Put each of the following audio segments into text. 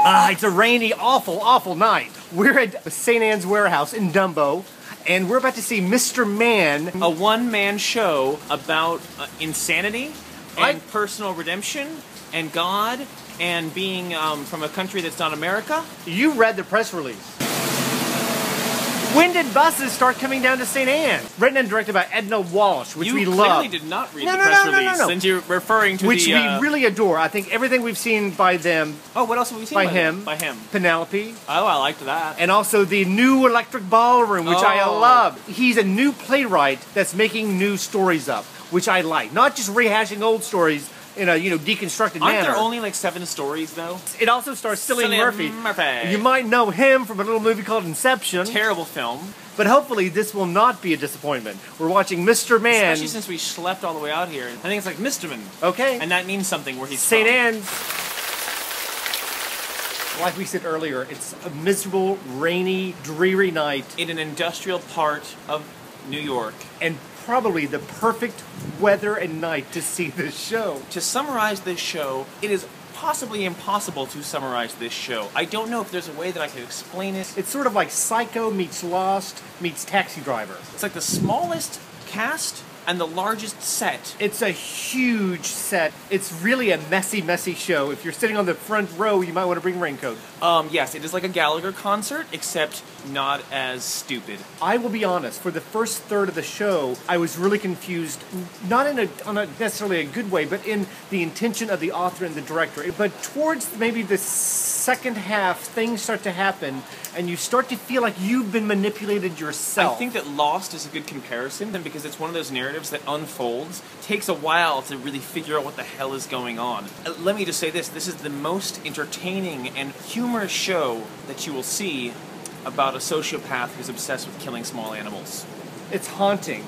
It's a rainy, awful, awful night. We're at St. Anne's Warehouse in Dumbo, and we're about to see Misterman. A one-man show about insanity and personal redemption and God and being from a country that's not America. You read the press release. When did buses start coming down to St. Anne's? Written and directed by Edna Walsh, which we love. You clearly did not read the press release, since you're referring to which we really adore. I think everything we've seen by them. Oh, what else have we seen by him? By him. Penelope. Oh, I liked that. And also the new Electric Ballroom, which I love. He's a new playwright that's making new stories up, which I like. Not just rehashing old stories in a deconstructed manner. Aren't there only like 7 stories though? It also stars Cillian Murphy. You might know him from a little movie called Inception. Terrible film. But hopefully this will not be a disappointment. We're watching Misterman. Especially since we schlepped all the way out here. I think it's like Misterman. Okay. And that means something where he's St. Anne's. Like we said earlier, it's a miserable, rainy, dreary night. In an industrial part of New York. And probably the perfect weather and night to see this show. To summarize this show, it is possibly impossible to summarize this show. I don't know if there's a way that I could explain it. It's sort of like Psycho meets Lost meets Taxi Driver. It's like the smallest cast and the largest set. It's a huge set. It's really a messy, messy show. If you're sitting on the front row, you might want to bring a raincoat. Yes, it is like a Gallagher concert, except not as stupid. I will be honest, for the first third of the show, I was really confused, not in on a necessarily a good way, but in the intention of the author and the director. But towards maybe the second half, things start to happen, and you start to feel like you've been manipulated yourself. I think that Lost is a good comparison, because it's one of those narratives that unfolds. It takes a while to really figure out what the hell is going on. Let me just say this is the most entertaining and humorous show that you will see about a sociopath who's obsessed with killing small animals. It's haunting.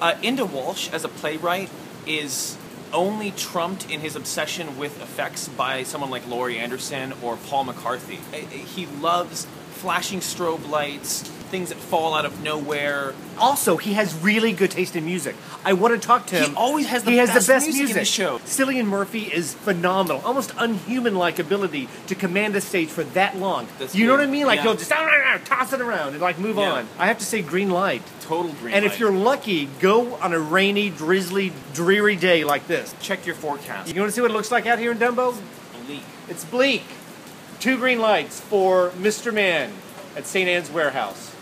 Edna Walsh, as a playwright, is only trumped in his obsession with effects by someone like Laurie Anderson or Paul McCarthy. He loves flashing strobe lights, things that fall out of nowhere. Also, he has really good taste in music. I want to talk to him. He always has the best music in the show. Cillian Murphy is phenomenal. Almost unhuman-like ability to command the stage for that long. You know what I mean? Like, he'll just toss it around and, like, move on. I have to say green light. Total green light. And if you're lucky, go on a rainy, drizzly, dreary day like this. Check your forecast. You want to see what it looks like out here in Dumbo? Bleak. It's bleak. 2 green lights for Misterman at St. Anne's Warehouse.